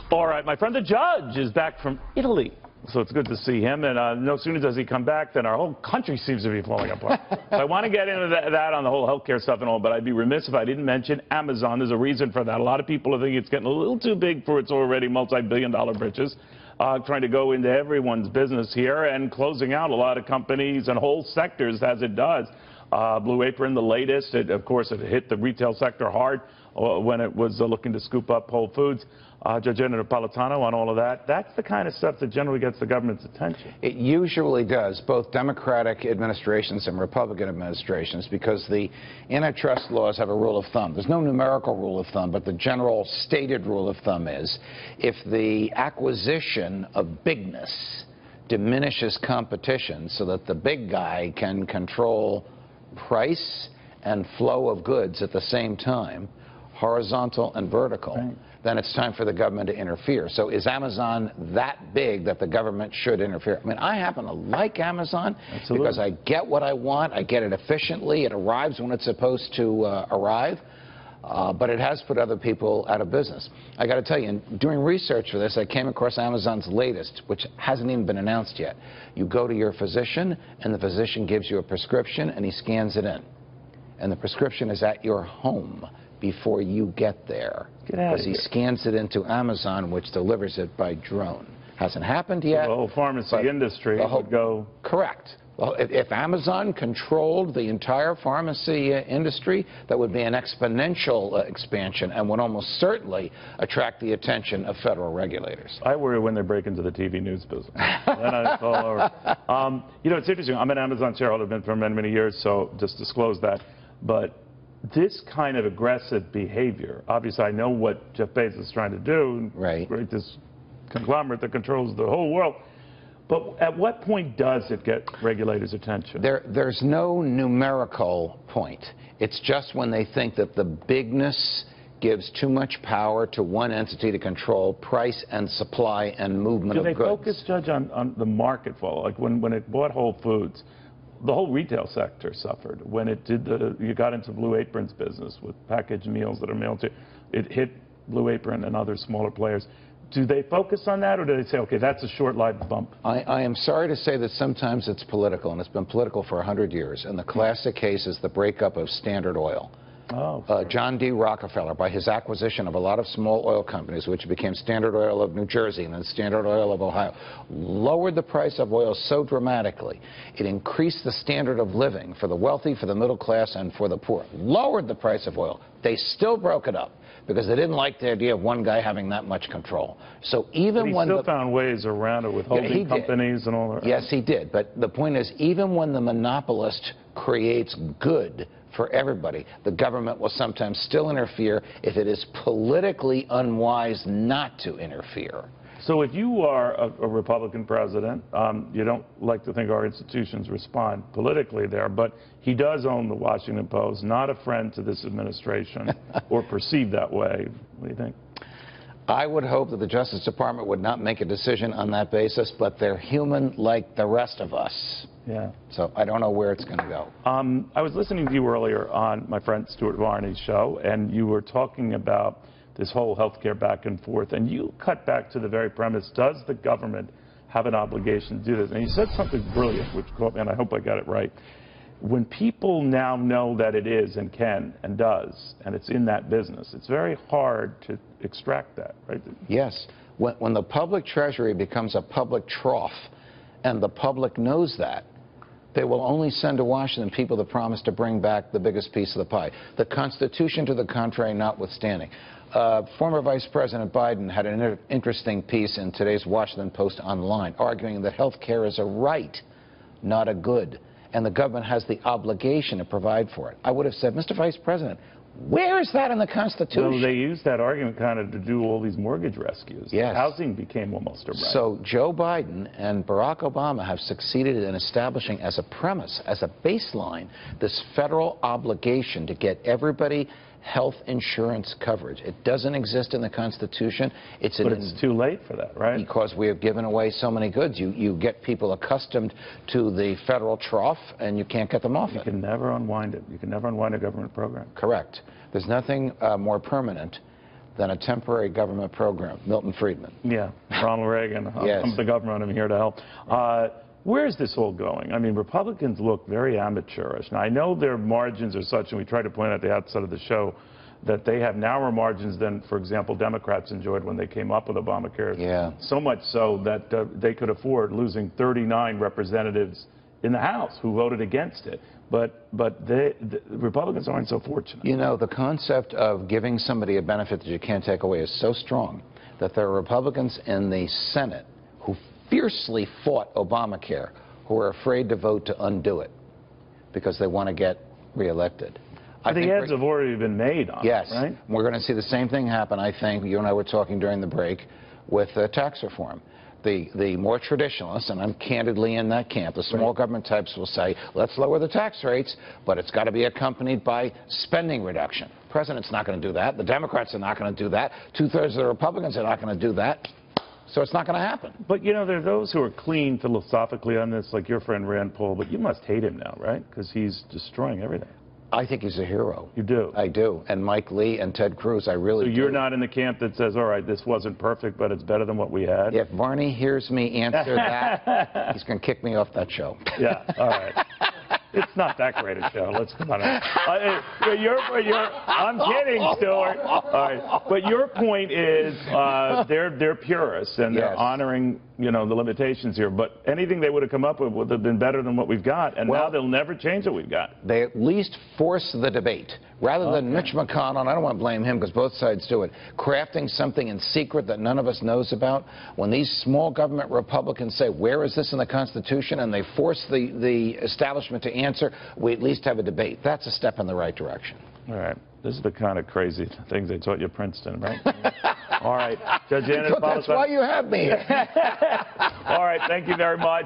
All right, my friend the judge is back from Italy, so it's good to see him. And no sooner does he come back than our whole country seems to be falling apart. So I want to get into that on the whole healthcare stuff and all, but I'd be remiss if I didn't mention Amazon. There's a reason for that. A lot of people are thinking it's getting a little too big for its already multi-billion-dollar britches, trying to go into everyone's business here and closing out a lot of companies and whole sectors as it does. Blue Apron, the latest, of course, it hit the retail sector hard when it was looking to scoop up Whole Foods. Judge Napolitano on all of that. That's the kind of stuff that generally gets the government's attention. It usually does, both Democratic administrations and Republican administrations, because the antitrust laws have a rule of thumb. There's no numerical rule of thumb, but the general stated rule of thumb is if the acquisition of bigness diminishes competition so that the big guy can control price and flow of goods at the same time, horizontal and vertical, right, then it's time for the government to interfere. So is Amazon that big that the government should interfere? I mean, I happen to like Amazon. Absolutely. Because I get what I want, I get it efficiently, it arrives when it's supposed to arrive, but it has put other people out of business. I got to tell you, in doing research for this, I came across Amazon's latest, which hasn't even been announced yet. You go to your physician, and the physician gives you a prescription, and he scans it in. And the prescription is at your home before you get there, because he scans it into Amazon, which delivers it by drone. Hasn't happened yet. The whole pharmacy industry would go... Correct. Well, if Amazon controlled the entire pharmacy industry, that would be an exponential expansion and would almost certainly attract the attention of federal regulators. I worry when they break into the TV news business. Then it's all over. You know, it's interesting. I'm an Amazon shareholder, been for many, many years, so just disclose that. But this kind of aggressive behavior, obviously I know what Jeff Bezos is trying to do, right? Create this conglomerate that controls the whole world. But at what point does it get regulators' attention? There's no numerical point. It's just when they think that the bigness gives too much power to one entity to control price and supply and movement of goods. Do they focus, Judge, on the market fall? Like when it bought Whole Foods, the whole retail sector suffered. When it did you got into Blue Apron's business with packaged meals that are mailed to, it hit Blue Apron and other smaller players. Do they focus on that, or do they say, okay, that's a short-lived bump? I am sorry to say that sometimes it's political, and it's been political for 100 years. And the classic case is the breakup of Standard Oil. John D. Rockefeller, by his acquisition of a lot of small oil companies, which became Standard Oil of New Jersey and then Standard Oil of Ohio, lowered the price of oil so dramatically. It increased the standard of living for the wealthy, for the middle class, and for the poor. Lowered the price of oil. They still broke it up because they didn't like the idea of one guy having that much control. So even when he still found ways around it with holding companies and all that. Yes, he did. But the point is, even when the monopolist creates good for everybody, the government will sometimes still interfere if it is politically unwise not to interfere. So if you are a Republican president, you don't like to think our institutions respond politically there, but he does own the Washington Post, not a friend to this administration, or perceived that way. What do you think? I would hope that the Justice Department would not make a decision on that basis, but they're human like the rest of us. Yeah. So I don't know where it's going to go. I was listening to you earlier on my friend Stuart Varney's show, and you were talking about this whole health care back and forth, and you cut back to the very premise, does the government have an obligation to do this? And you said something brilliant, which caught me, and I hope I got it right. When people now know that it is and can and does, and it's in that business, it's very hard to extract that, right? Yes. When the public treasury becomes a public trough, and the public knows that, they will only send to Washington people that promise to bring back the biggest piece of the pie. The Constitution to the contrary notwithstanding. Former Vice President Biden had an interesting piece in today's Washington Post online, arguing that health care is a right, not a good, and the government has the obligation to provide for it. I would have said, Mr. Vice President, where is that in the Constitution? Well, they used that argument kind of to do all these mortgage rescues. Yes. Housing became almost a right. So Joe Biden and Barack Obama have succeeded in establishing as a premise, as a baseline, this federal obligation to get everybody health insurance coverage. It doesn't exist in the Constitution. But it's too late for that, right? Because we have given away so many goods. You get people accustomed to the federal trough, and you can't get them off it. You can never unwind it. You can never unwind a government program. Correct. There's nothing more permanent than a temporary government program. Milton Friedman. Yeah, Ronald Reagan. Yes. I'm the government. I'm here to help. Where is this all going? I mean, Republicans look very amateurish. Now, I know their margins are such, and we try to point out at the outset of the show, that they have narrower margins than, for example, Democrats enjoyed when they came up with Obamacare. Yeah. So much so that they could afford losing 39 representatives in the House who voted against it. But the Republicans aren't so fortunate. You know, the concept of giving somebody a benefit that you can't take away is so strong that there are Republicans in the Senate who fiercely fought Obamacare who are afraid to vote to undo it because they want to get reelected. I think ads have already been made on yes, it, right? We're going to see the same thing happen, I think. You and I were talking during the break with tax reform. The more traditionalists, and I'm candidly in that camp, the small government types will say, let's lower the tax rates, but it's got to be accompanied by spending reduction. The president's not going to do that. The Democrats are not going to do that. Two-thirds of the Republicans are not going to do that. So it's not going to happen. But, you know, there are those who are clean philosophically on this, like your friend Rand Paul, but you must hate him now, right? Because he's destroying everything. I think he's a hero. You do? I do. And Mike Lee and Ted Cruz, I really do. So you're not in the camp that says, all right, this wasn't perfect, but it's better than what we had? If Barney hears me answer that, he's going to kick me off that show. Yeah, all right. It's not that great a show. Let's come on. I'm kidding, Stuart. All right. But your point is they're purists and they're honoring, you know, the limitations here. But anything they would have come up with would have been better than what we've got. And now they'll never change what we've got. They at least force the debate. Rather than Mitch McConnell, and I don't want to blame him because both sides do it, crafting something in secret that none of us knows about, when these small government Republicans say, where is this in the Constitution, and they force the establishment to answer, we at least have a debate. That's a step in the right direction. All right. This is the kind of crazy things they taught you at Princeton, right? All right. Judge Anna, That's why you have me here. All right. Thank you very much.